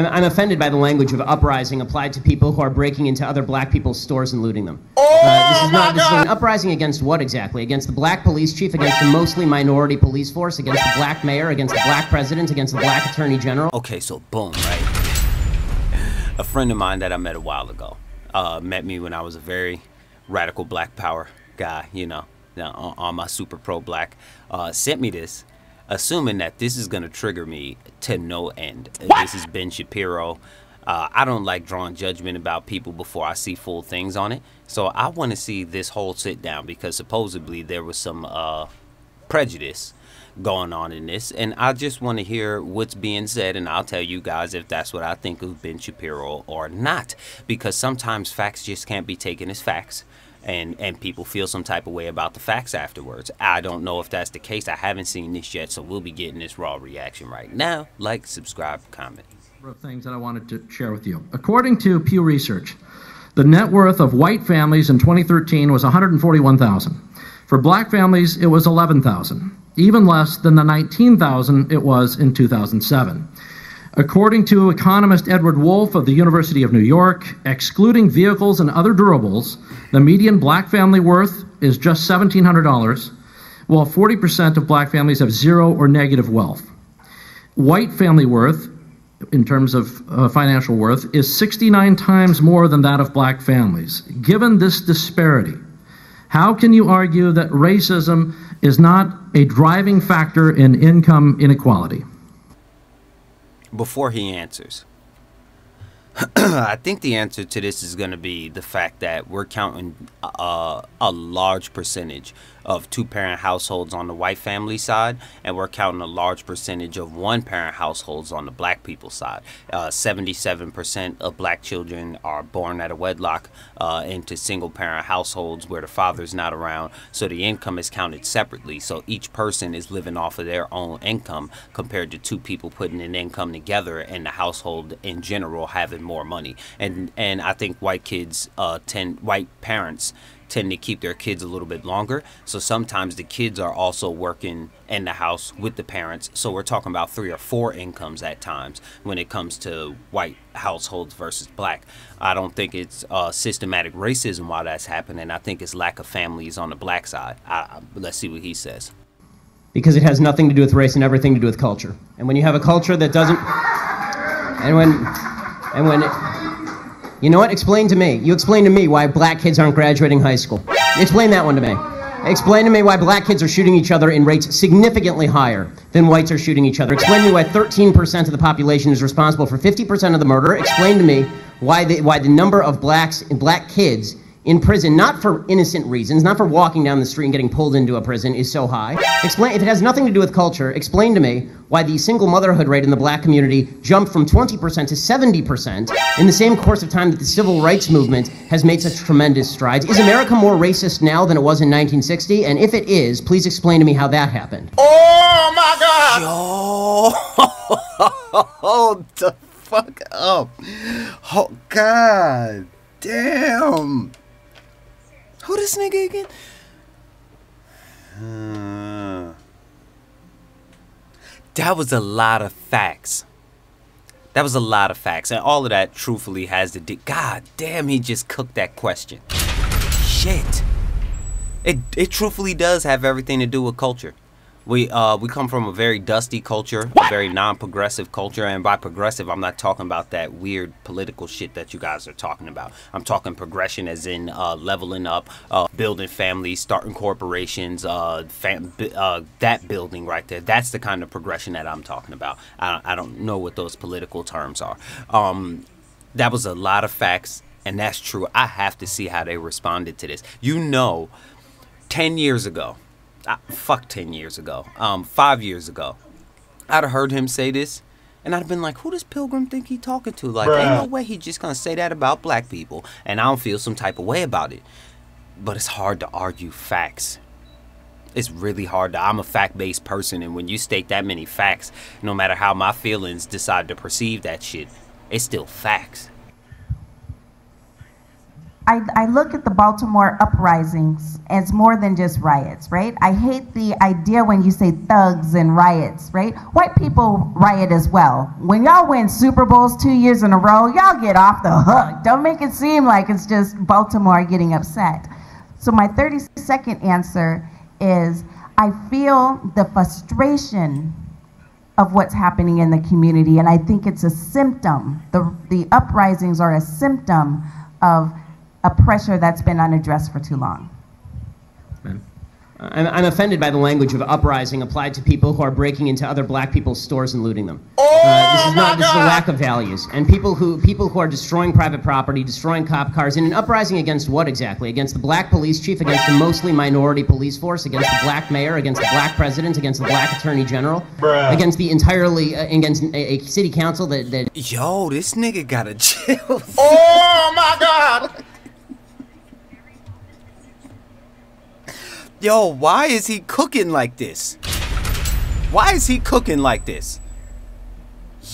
I'm offended by the language of uprising applied to people who are breaking into other black people's stores and looting them. This is an uprising against what exactly? Against the black police chief, against the mostly minority police force, against the black mayor, against the black president, against the black attorney general? Okay, so boom, right? A friend of mine that I met a while ago, met me when I was a very radical black power guy, you know, on my super pro black, sent me this, assuming that this is going to trigger me to no end. This is Ben Shapiro. I don't like drawing judgment about people before I see full things on it. So I want to see this whole sit down because supposedly there was some prejudice going on in this. And I just want to hear what's being said. And I'll tell you guys if that's what I think of Ben Shapiro or not. Because sometimes facts just can't be taken as facts. And people feel some type of way about the facts afterwards. I don't know if that's the case. I haven't seen this yet, so we'll be getting this raw reaction right now. Like, subscribe, comment. Things that I wanted to share with you. According to Pew Research, the net worth of white families in 2013 was $141,000. For black families, it was $11,000, even less than the $19,000 it was in 2007. According to economist Edward Wolf of the University of New York, excluding vehicles and other durables, the median black family worth is just $1,700, while 40% of black families have zero or negative wealth. White family worth, in terms of financial worth, is 69 times more than that of black families. Given this disparity, how can you argue that racism is not a driving factor in income inequality? Before he answers, I think the answer to this is going to be the fact that we're counting a large percentage of two-parent households on the white family side, and we're counting a large percentage of one-parent households on the black people side. 77% of black children are born out of wedlock into single-parent households where the father's not around, so the income is counted separately. So each person is living off of their own income compared to two people putting an income together and the household in general having more money. And I think white parents tend to keep their kids a little bit longer, so sometimes the kids are also working in the house with the parents, so we're talking about 3 or 4 incomes at times when it comes to white households versus black. I don't think it's systematic racism why that's happening. I think it's lack of families on the black side. Let's see what he says. Because it has nothing to do with race and everything to do with culture. And when you have a culture that doesn't, you know what? Explain to me. You explain to me why black kids aren't graduating high school. Explain that one to me. Explain to me why black kids are shooting each other in rates significantly higher than whites are shooting each other. Explain to me why 13% of the population is responsible for 50% of the murder. Explain to me why the number of black kids in prison, not for innocent reasons, not for walking down the street and getting pulled into a prison, is so high. Explain, if it has nothing to do with culture, explain to me why the single motherhood rate in the black community jumped from 20% to 70% in the same course of time that the civil rights movement has made such tremendous strides. Is America more racist now than it was in 1960? And if it is, please explain to me how that happened. Oh my God! Yo! Hold the fuck up. Oh, God damn. Who this nigga again? That was a lot of facts. That was a lot of facts. And all of that truthfully has to do... God damn, he just cooked that question. Shit. It truthfully does have everything to do with culture. We come from a very dusty culture, a very non-progressive culture, and by progressive, I'm not talking about that weird political shit that you guys are talking about. I'm talking progression as in leveling up, building families, starting corporations, that building right there. That's the kind of progression that I'm talking about. I don't know what those political terms are. That was a lot of facts, and that's true. I have to see how they responded to this. You know, 10 years ago, fuck 10 years ago, 5 years ago, I'd have heard him say this, and I'd have been like, who does Pilgrim think he talking to? Like, ain't no way he just gonna say that about black people, and I don't feel some type of way about it. But it's hard to argue facts. It's really hard to, I'm a fact-based person, and when you state that many facts, no matter how my feelings decide to perceive that shit, it's still facts. I look at the Baltimore uprisings as more than just riots, right? I hate the idea when you say thugs and riots, right? White people riot as well. When y'all win Super Bowls 2 years in a row, y'all get off the hook. Don't make it seem like it's just Baltimore getting upset. So my 30-second answer is I feel the frustration of what's happening in the community, and I think it's a symptom. The uprisings are a symptom of a pressure that's been unaddressed for too long. I'm offended by the language of uprising applied to people who are breaking into other black people's stores and looting them. This is a lack of values. And people who are destroying private property, destroying cop cars, in an uprising against what exactly? Against the black police chief, against the mostly minority police force, against the black mayor, against the black president, against the black attorney general, against the entirely, against a city council that... Yo, this nigga got a chill. Oh my God! Yo, why is he cooking like this? Why is he cooking like this?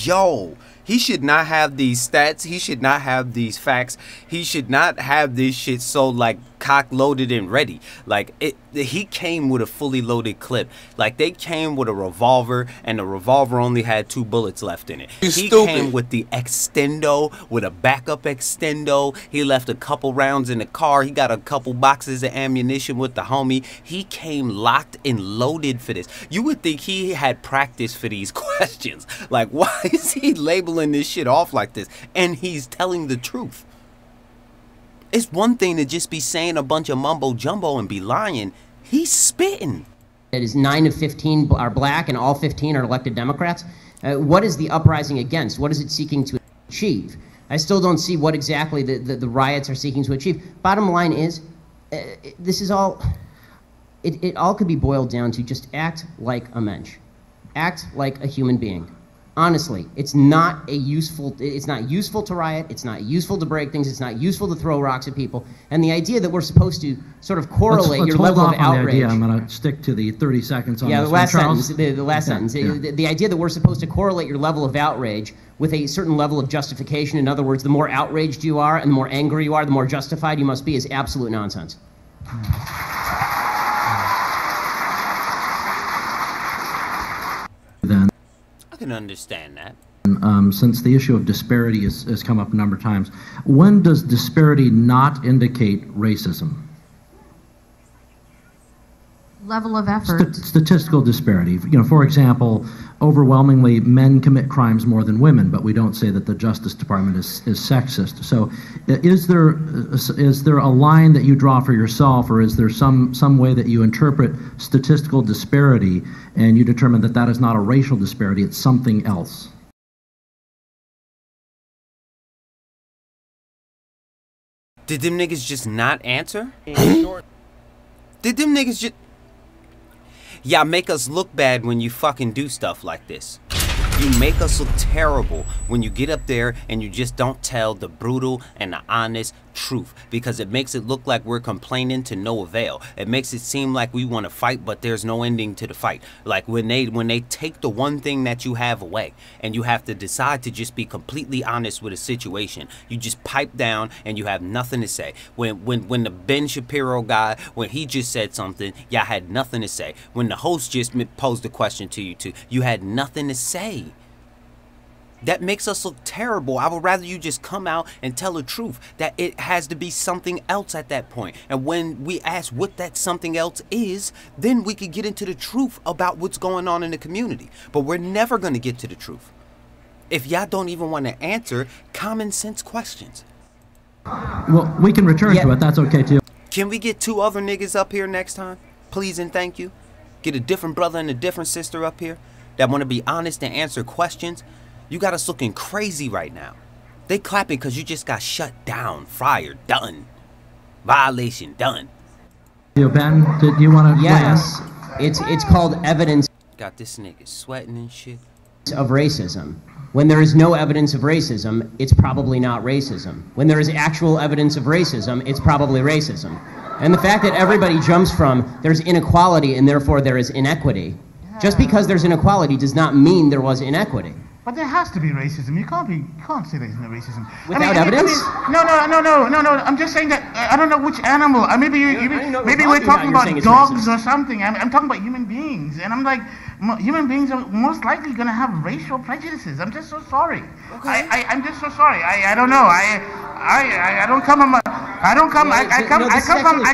Yo, he should not have these stats. He should not have these facts. He should not have this shit so like cock loaded and ready. Like he came with a fully loaded clip. Like they came with a revolver and the revolver only had 2 bullets left in it. He came with the extendo, with a backup extendo. He left a couple rounds in the car. He got a couple boxes of ammunition with the homie. He came locked and loaded for this. You would think he had practice for these questions. Like, why is he labeling this shit off like this? And he's telling the truth. It's one thing to just be saying a bunch of mumbo jumbo and be lying. He's spitting. That is 9 of 15 are black and all 15 are elected Democrats. What is the uprising against? What is it seeking to achieve? I still don't see what exactly the riots are seeking to achieve. Bottom line is, this is all, it all could be boiled down to just act like a mensch. Act like a human being. Honestly, it's not useful to riot, it's not useful to break things, it's not useful to throw rocks at people, and the idea that we're supposed to sort of correlate your level of outrage... I'm going to stick to the 30 seconds on this. The last sentence. The idea that we're supposed to correlate your level of outrage with a certain level of justification. In other words, the more outraged you are and the more angry you are, the more justified you must be, is absolute nonsense. I can understand that. Since the issue of disparity has come up a number of times, when does disparity not indicate racism? Level of effort. Statistical disparity. You know, for example, overwhelmingly men commit crimes more than women, but we don't say that the Justice Department is sexist. So, is there a line that you draw for yourself, or is there some way that you interpret statistical disparity and you determine that that is not a racial disparity, it's something else? Did them niggas just not answer? Did them niggas just... Y'all make us look bad when you fucking do stuff like this. You make us look terrible when you get up there and you just don't tell the brutal and the honest truth, because it makes it look like we're complaining to no avail. It makes it seem like we want to fight, but there's no ending to the fight. Like when they take the one thing that you have away and you have to decide to just be completely honest with a situation, you just pipe down and you have nothing to say. When the Ben Shapiro guy, when he just said something, y'all had nothing to say. When the host just posed a question to you two, you had nothing to say. That makes us look terrible. I would rather you just come out and tell the truth, that it has to be something else at that point. And when we ask what that something else is, then we could get into the truth about what's going on in the community. But we're never going to get to the truth if y'all don't even want to answer common sense questions. Well, we can return to it. That's okay too. Can we get 2 other niggas up here next time? Please and thank you. Get a different brother and a different sister up here that want to be honest and answer questions. You got us looking crazy right now. They clapping because you just got shut down, fired, done. Violation, done. Ben, did you want to... Yes, it's called evidence... Got this nigga sweating and shit. ...of racism. When there is no evidence of racism, it's probably not racism. When there is actual evidence of racism, it's probably racism. And the fact that everybody jumps from there's inequality and therefore there is inequity, just because there's inequality does not mean there was inequity. But there has to be racism. You can't say there's no racism. Without evidence? No. I'm just saying that I don't know which animal. Maybe we're talking about dogs or something. I'm talking about human beings, and I'm like, human beings are most likely going to have racial prejudices. I'm just so sorry. Okay. I'm just so sorry. I don't know. I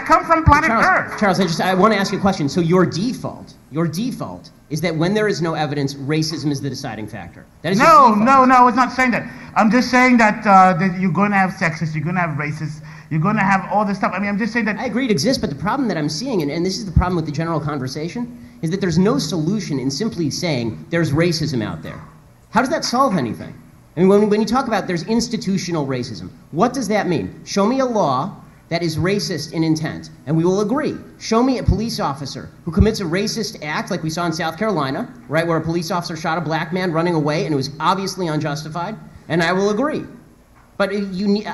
come from planet Earth. Charles, I want to ask you a question. So your default is that when there is no evidence, racism is the deciding factor. That is no, I was not saying that. I'm just saying that, that you're going to have sexists, you're going to have racists, you're going to have all this stuff. I mean, I'm just saying that... I agree it exists, but the problem that I'm seeing, and this is the problem with the general conversation, is that there's no solution in simply saying there's racism out there. How does that solve anything? I mean, when you talk about there's institutional racism, what does that mean? Show me a law that is racist in intent, and we will agree. Show me a police officer who commits a racist act, like we saw in South Carolina, right, where a police officer shot a black man running away, and it was obviously unjustified, and I will agree. But you need,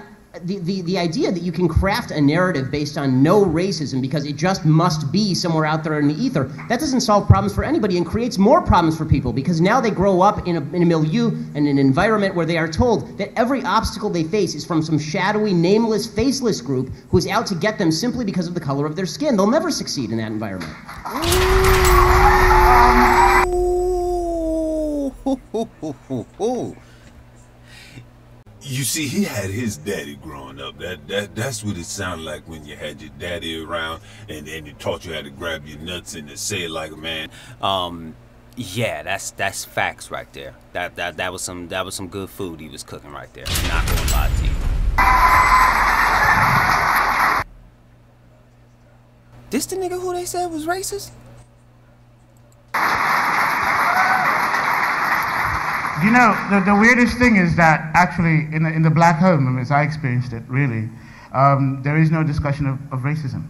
the idea that you can craft a narrative based on no racism because it just must be somewhere out there in the ether, that doesn't solve problems for anybody and creates more problems for people because now they grow up in a milieu and an environment where they are told that every obstacle they face is from some shadowy, nameless, faceless group who is out to get them simply because of the color of their skin. They'll never succeed in that environment. You see, he had his daddy growing up. That's what it sounded like when you had your daddy around and he taught you how to grab your nuts and to say it like a man. Yeah, that's facts right there. That was some good food he was cooking right there. Not gonna lie to you. This the nigga who they said was racist? You know, the weirdest thing is that actually in the black home, as I experienced it, really, there is no discussion of racism.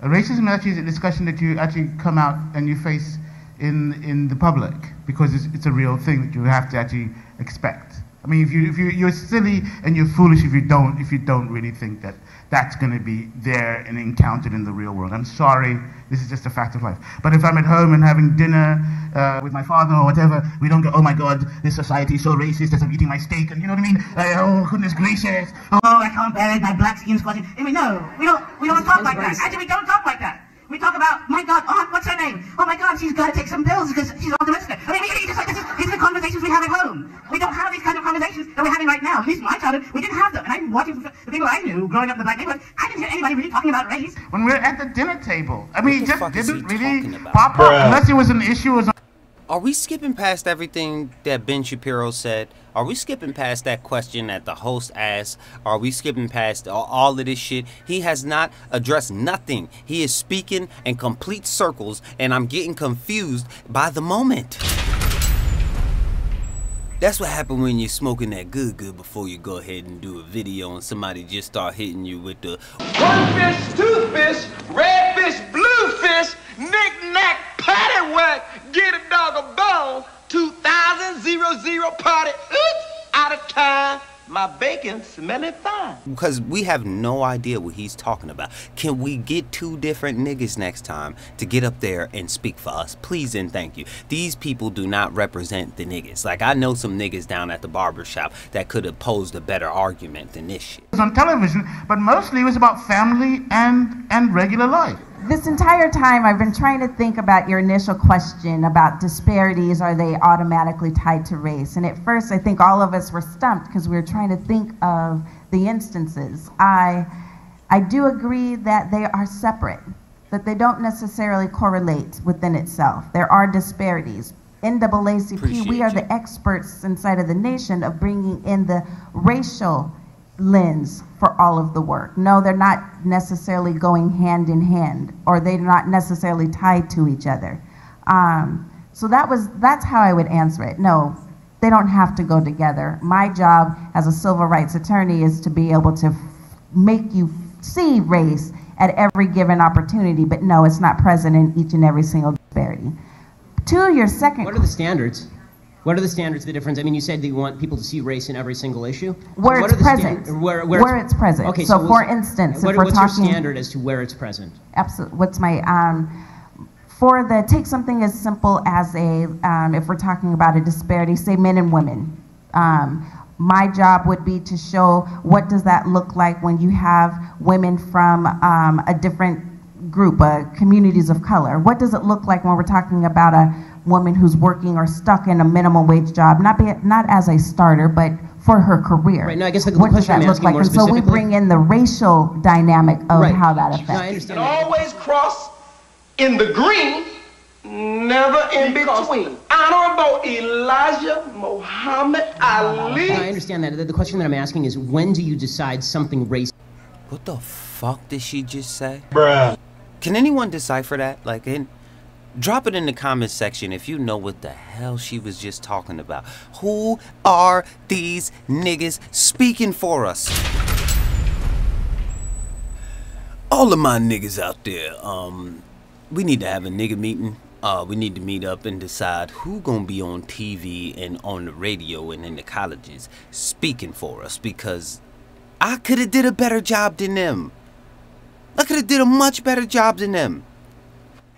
Racism actually is a discussion that you actually come out and you face in the public because it's a real thing that you have to actually expect. I mean, if you're silly and you're foolish if you don't really think that that's going to be there and encountered in the real world. I'm sorry, this is just a fact of life. But if I'm at home and having dinner with my father or whatever, we don't go, oh my God, this society is so racist as I'm eating my steak, and you know what I mean? Oh goodness gracious! Oh, I can't bear it. My black skin's squashing. I mean, no, we don't talk like that. Actually, we don't talk like that. We talk about, my God, oh, what's her name? Oh my God, she's got to take some pills because she's on the list. I mean, these are the conversations we have at home. We don't have these kind of conversations that we're having right now. At least in my childhood, we didn't have them. And I'm watching the people I knew growing up in the black neighborhood, I didn't hear anybody really talking about race. When we're at the dinner table, I mean, it just didn't really pop up unless it was an issue or something. Are we skipping past everything that Ben Shapiro said? Are we skipping past that question that the host asked? Are we skipping past all of this shit? He has not addressed nothing. He is speaking in complete circles, and I'm getting confused by the moment. That's what happened when you're smoking that good before you go ahead and do a video and somebody just start hitting you with the one fish, two fish, red fish, blue fish, knick-knack, paddywhack, get a dog a bone, 2000 party, oops, out of time, my bacon smelling fine. Because we have no idea what he's talking about. Can we get two different niggas next time to get up there and speak for us? Please and thank you. These people do not represent the niggas. Like, I know some niggas down at the barbershop that could have posed a better argument than this shit. On television, but mostly it was about family and regular life. This entire time I've been trying to think about your initial question about disparities, are they automatically tied to race? And at first I think all of us were stumped because we were trying to think of the instances. I do agree that they are separate, that they don't necessarily correlate within itself. There are disparities. NAACP, we are the experts inside of the nation of bringing in the racial lens for all of the work. No, they're not necessarily going hand in hand, or they're not necessarily tied to each other. So that's how I would answer it. No, they don't have to go together. My job as a civil rights attorney is to be able to make you see race at every given opportunity, but no, it's not present in each and every single disparity. To your second... What are the standards? What are the standards, the difference? I mean, you said that you want people to see race in every single issue. Where it's present. Where it's present. Okay, so for instance, if we're what's talking... your standard as to where it's present? Absolutely. What's my... for the, take something as simple as a, if we're talking about a disparity, say men and women. My job would be to show what does that look like when you have women from a different group, communities of color. What does it look like when we're talking about a woman who's working or stuck in a minimum wage job, not as a starter, but for her career? Right. No, I guess the what does question that I'm look asking like? more And so we specifically. bring in the racial dynamic of Right. how that affects. No, I understand And that. always cross in the green, never in between. Honorable Elijah Muhammad Ali. No, I understand that. The question that I'm asking is, when do you decide something racist? What the fuck did she just say? Bruh. Can anyone decipher that? Like, drop it in the comment section if you know what the hell she was just talking about. Who are these niggas speaking for us? All of my niggas out there, we need to have a nigga meeting. We need to meet up and decide who gonna be on TV and on the radio and in the colleges speaking for us, because I could have did a better job than them. I could have did a much better job than them.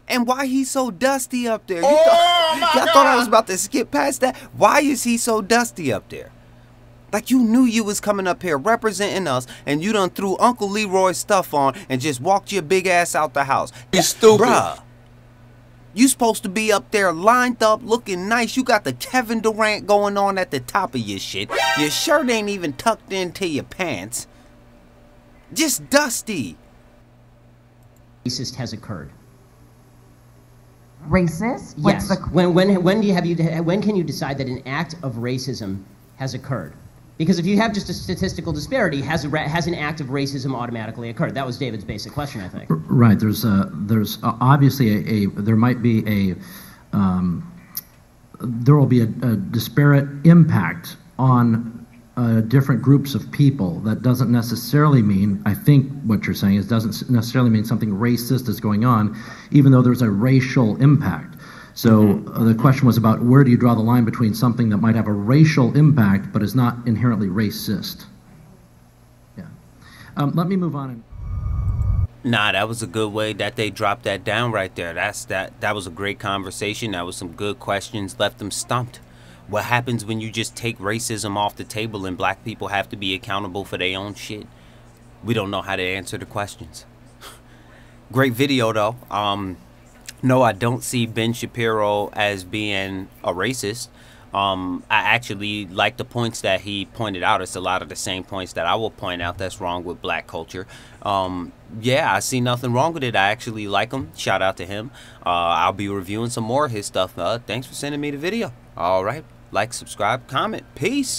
And why he's so dusty up there? Y'all thought I was about to skip past that? Why is he so dusty up there? Like, you knew you was coming up here representing us, and you done threw Uncle Leroy's stuff on and just walked your big ass out the house. You stupid. Bruh, you supposed to be up there lined up looking nice. You got the Kevin Durant going on at the top of your shit. Your shirt ain't even tucked into your pants. Just dusty. Racist has occurred. Racist? Yes. When can you decide that an act of racism has occurred? Because if you have just a statistical disparity, has an act of racism automatically occurred? That was David's basic question, I think. Right. There's obviously there might be there will be a disparate impact on different groups of people. That doesn't necessarily mean, I think what you're saying is, doesn't necessarily mean something racist is going on, even though there's a racial impact. So the question was about, where do you draw the line between something that might have a racial impact but is not inherently racist? Yeah. Let me move on. Nah, that was a good way that they dropped that down right there. That was a great conversation. That was some good questions. Left them stumped. What happens when you just take racism off the table and black people have to be accountable for their own shit? We don't know how to answer the questions. Great video though. No, I don't see Ben Shapiro as being a racist. I actually like the points that he pointed out. It's a lot of the same points that I will point out that's wrong with black culture. Yeah, I see nothing wrong with it. I actually like him. Shout out to him. I'll be reviewing some more of his stuff. Thanks for sending me the video. All right. Like, subscribe, comment. Peace.